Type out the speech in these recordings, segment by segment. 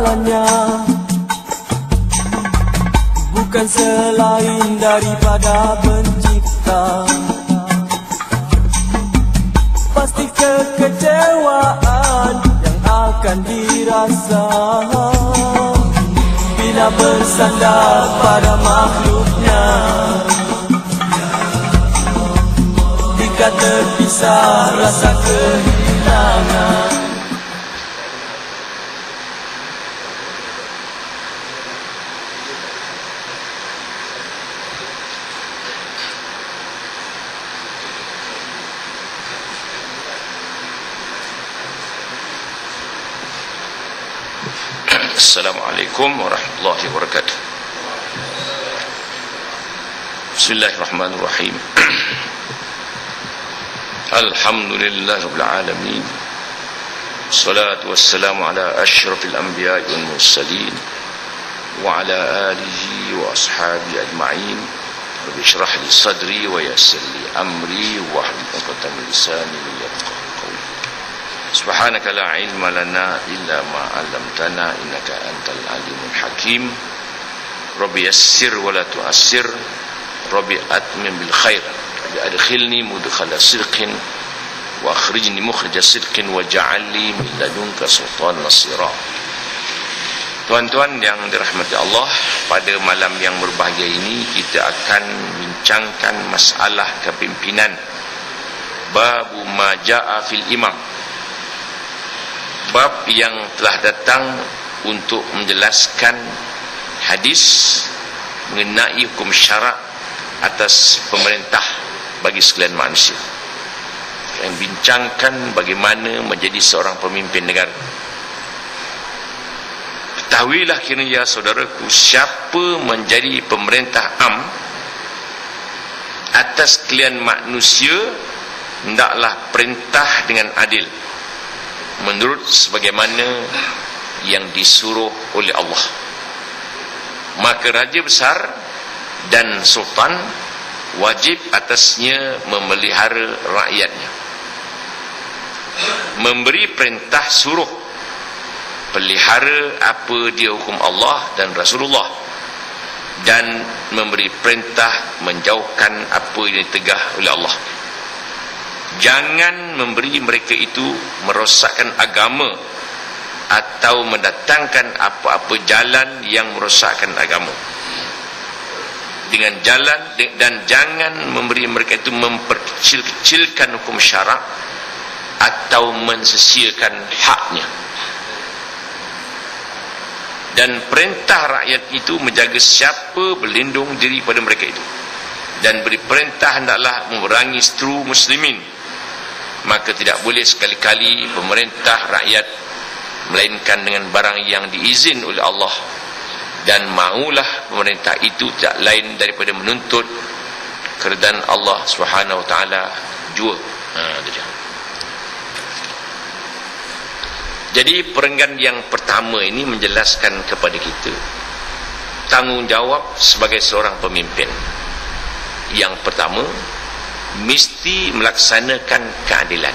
jalannya bukan selain daripada pencipta. Pasti kekecewaan yang akan dirasa bila bersandar pada makhluknya. Jika terpisah rasa kehilangan. Assalamualaikum warahmatullahi wabarakatuh. Bismillahirrahmanirrahim. Alhamdulillahirabbil alamin. Wassalatu wassalamu ala asyrafil anbiya'i wal mursalin wa ala alihi wa ashabihi ajma'in. Rabbi shrah li sadri wa yassir li amri wa hlul 'uqdatam min lisani yafqahu qawli. Subhanaka la ilma lana illa ma 'allamtana innaka antal alimul hakim. Rabbi yassir wa la tu'assir. Rabbi atmim bil khair. Rabbi adkhilni mudkhala sidqin wa akhrijni mukhrija sidqin waj'alni min ladunka sultanan nasira. Tuan-tuan yang dirahmati Allah, pada malam yang berbahagia ini kita akan bincangkan masalah kepimpinan. Babu ma jaa fil imam. Bab yang telah datang untuk menjelaskan hadis mengenai hukum syarak atas pemerintah bagi sekalian manusia, yang bincangkan bagaimana menjadi seorang pemimpin negara. Ketahuilah kiranya saudaraku, siapa menjadi pemerintah am atas sekalian manusia, hendaklah perintah dengan adil menurut sebagaimana yang disuruh oleh Allah. Maka raja besar dan sultan wajib atasnya memelihara rakyatnya, memberi perintah suruh, pelihara apa dia hukum Allah dan Rasulullah, dan memberi perintah menjauhkan apa yang ditegah oleh Allah. Jangan memberi mereka itu merosakkan agama atau mendatangkan apa-apa jalan yang merosakkan agama dengan jalan, dan jangan memberi mereka itu memperkecilkan hukum syarak atau mensesiakan haknya. Dan perintah rakyat itu menjaga siapa berlindung diri pada mereka itu, dan beri perintah hendaklah memerangi seteru muslimin. Maka tidak boleh sekali-kali pemerintah rakyat melainkan dengan barang yang diizin oleh Allah, dan maulah pemerintah itu tidak lain daripada menuntut keridaan Allah Subhanahu wa taala jua. Jadi perenggan yang pertama ini menjelaskan kepada kita tanggungjawab sebagai seorang pemimpin. Yang pertama, mesti melaksanakan keadilan.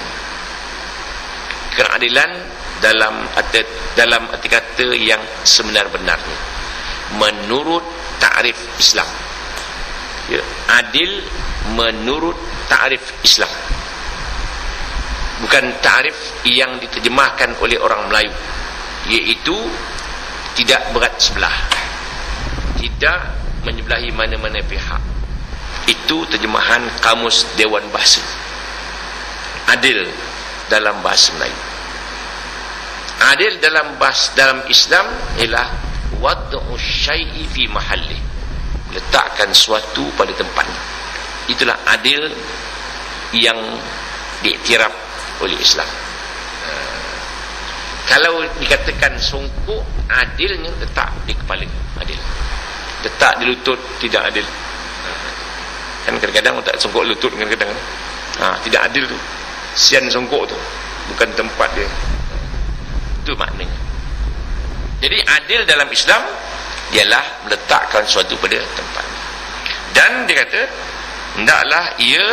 Keadilan dalam arti kata yang sebenar-benarnya, menurut takrif Islam. Ya, adil menurut takrif Islam, bukan takrif yang diterjemahkan oleh orang Melayu, iaitu tidak berat sebelah, tidak menyebelahi mana-mana pihak. Itu terjemahan Kamus Dewan Bahasa. Adil dalam bahasa Melayu. Adil dalam Islam ialah wad'u syai'i fi mahalli, letakkan suatu pada tempatnya. Itulah adil yang diiktiraf oleh Islam. Kalau dikatakan songkok, adilnya letak di kepala, adil. Letak di lutut, tidak adil. Kan kadang-kadang tak songkok lutut, kadang-kadang tidak adil tu. Sian songkok tu, bukan tempat dia. Itu maknanya. Jadi adil dalam Islam ialah meletakkan suatu pada tempatnya. Dan dia kata hendaklah ia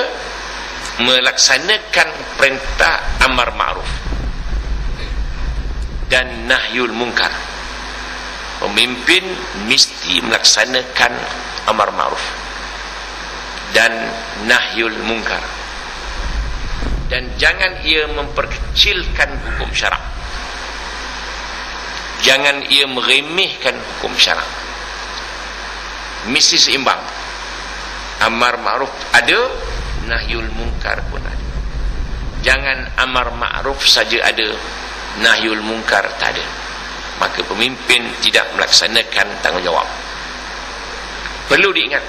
melaksanakan perintah amar ma'ruf dan nahyul munkar. pemimpin mesti melaksanakan amar ma'ruf dan nahyul munkar, dan jangan ia memperkecilkan hukum syarak, jangan ia meremehkan hukum syarak. Mesti seimbang. Amar ma'ruf ada, nahyul munkar pun ada. Jangan amar ma'ruf saja ada, nahyul munkar tak ada. Maka pemimpin tidak melaksanakan tanggungjawab. Perlu diingat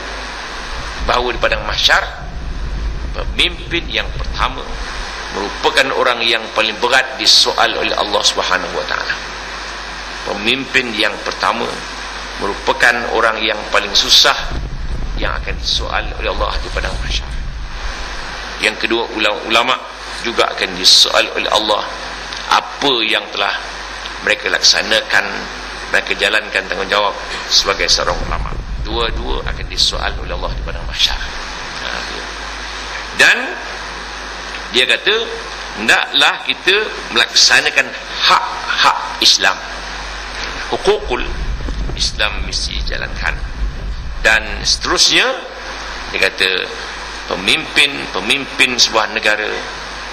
bahawa di padang mahsyar, pemimpin yang pertama merupakan orang yang paling berat disoal oleh Allah Subhanahu wa taala. Pemimpin yang pertama merupakan orang yang paling susah yang akan disoal oleh Allah di padang mahsyar. Yang kedua, ulama juga akan disoal oleh Allah apa yang telah mereka laksanakan, mereka jalankan tanggungjawab sebagai seorang ulama. Dua-dua akan disoal oleh Allah di padang mahsyar. Dan dia kata, hendaklah kita melaksanakan hak-hak Islam. Hukukul Islam mesti jalankan. Dan seterusnya dia kata, pemimpin sebuah negara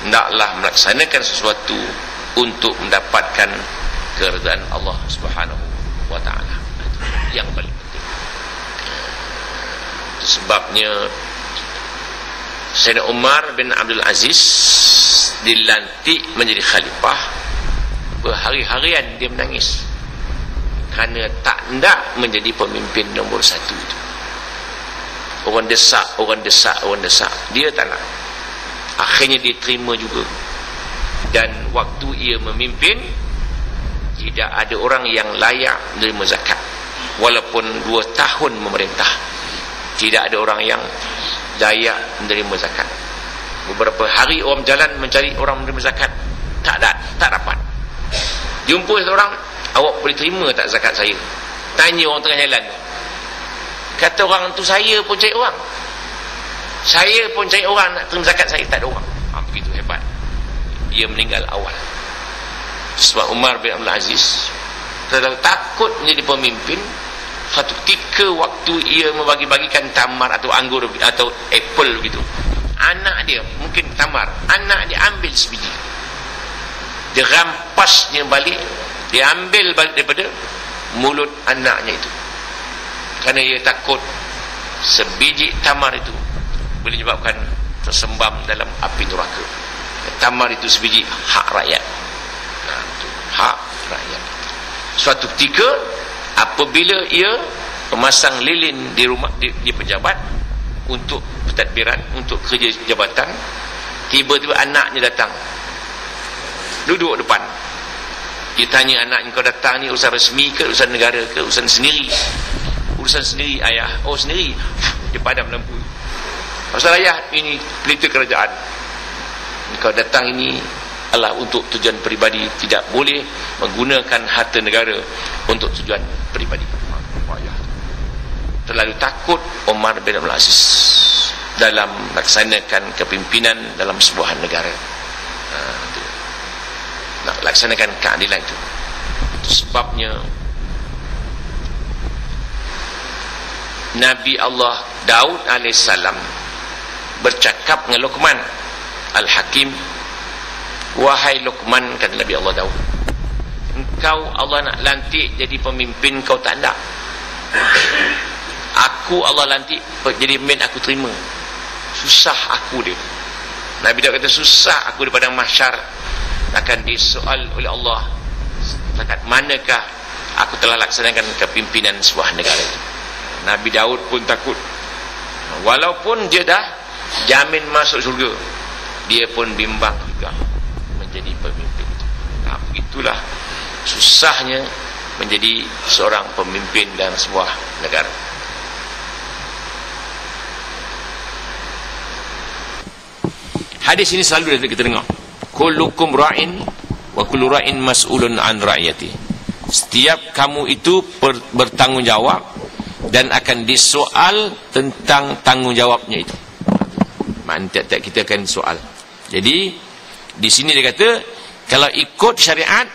hendaklah melaksanakan sesuatu untuk mendapatkan keridaan Allah Subhanahu wa taala. Yang paling penting. Itu sebabnya Sayyidina Umar bin Abdul Aziz dilantik menjadi khalifah, berhari-harian dia menangis kerana tak hendak menjadi pemimpin nombor satu itu. Orang desak, dia tak nak. Akhirnya dia terima juga. Dan waktu ia memimpin, tidak ada orang yang layak menerima zakat. Walaupun 2 tahun memerintah, tidak ada orang yang layak menerima zakat. Beberapa hari orang jalan mencari orang menerima zakat, tak dapat. Jumpa seorang, awak boleh terima tak zakat saya? Tanya orang tengah jalan. Kata orang tu, saya pun cari orang. Saya pun cari orang nak terima zakat saya, tak ada orang. Begitu hebat. Dia meninggal awal. Sebab Umar bin Abdul Aziz terlalu takut menjadi pemimpin. Satu ketika waktu ia membagi-bagikan tamar atau anggur atau apple begitu, anak dia, mungkin tamar, anak dia ambil sebiji, dia rampasnya balik, dia ambil balik daripada mulut anaknya itu, kerana ia takut sebiji tamar itu boleh menyebabkan tersembam dalam api neraka. Tamar itu sebiji hak rakyat. Hak rakyat. Suatu ketika apabila ia memasang lilin di rumah di pejabat untuk pentadbiran, untuk kerja jabatan, tiba-tiba anaknya datang, duduk depan. Dia tanya anaknya, kau datang ni urusan resmi ke, urusan negara ke, urusan sendiri? Urusan sendiri ayah. Oh sendiri. Dia padam lampu. Pasal ayah, ini pelita kerajaan. Kau datang ini adalah untuk tujuan peribadi, tidak boleh menggunakan harta negara untuk tujuan peribadi. Terlalu takut Umar bin Abdul Aziz dalam melaksanakan kepimpinan dalam sebuah negara. Nak laksanakan keadilan itu. Itu sebabnya Nabi Allah Daud AS bercakap dengan Luqman Al-Hakim, wahai Luqman, kata Nabi Allah Daud, engkau Allah nak lantik jadi pemimpin, kau tak nak. Aku Allah lantik jadi pemimpin, aku terima. Susah aku dia. Nabi Daud kata, susah aku di padang mahsyar akan disoal oleh Allah, setakat manakah aku telah laksanakan kepimpinan sebuah negara itu. Nabi Daud pun takut. Walaupun dia dah jamin masuk surga, dia pun bimbang juga menjadi pemimpin. Nah, begitulah susahnya menjadi seorang pemimpin dalam sebuah negara. Hadis ini selalu kita dengar. Kullukum ra'in wa kullu ra'in mas'ulun an ra'iyati. Setiap kamu itu bertanggungjawab dan akan disoal tentang tanggungjawabnya itu. Maknanya tiap-tiap kita akan soal. Jadi di sini dia kata, kalau ikut syariat,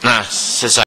nah selesai.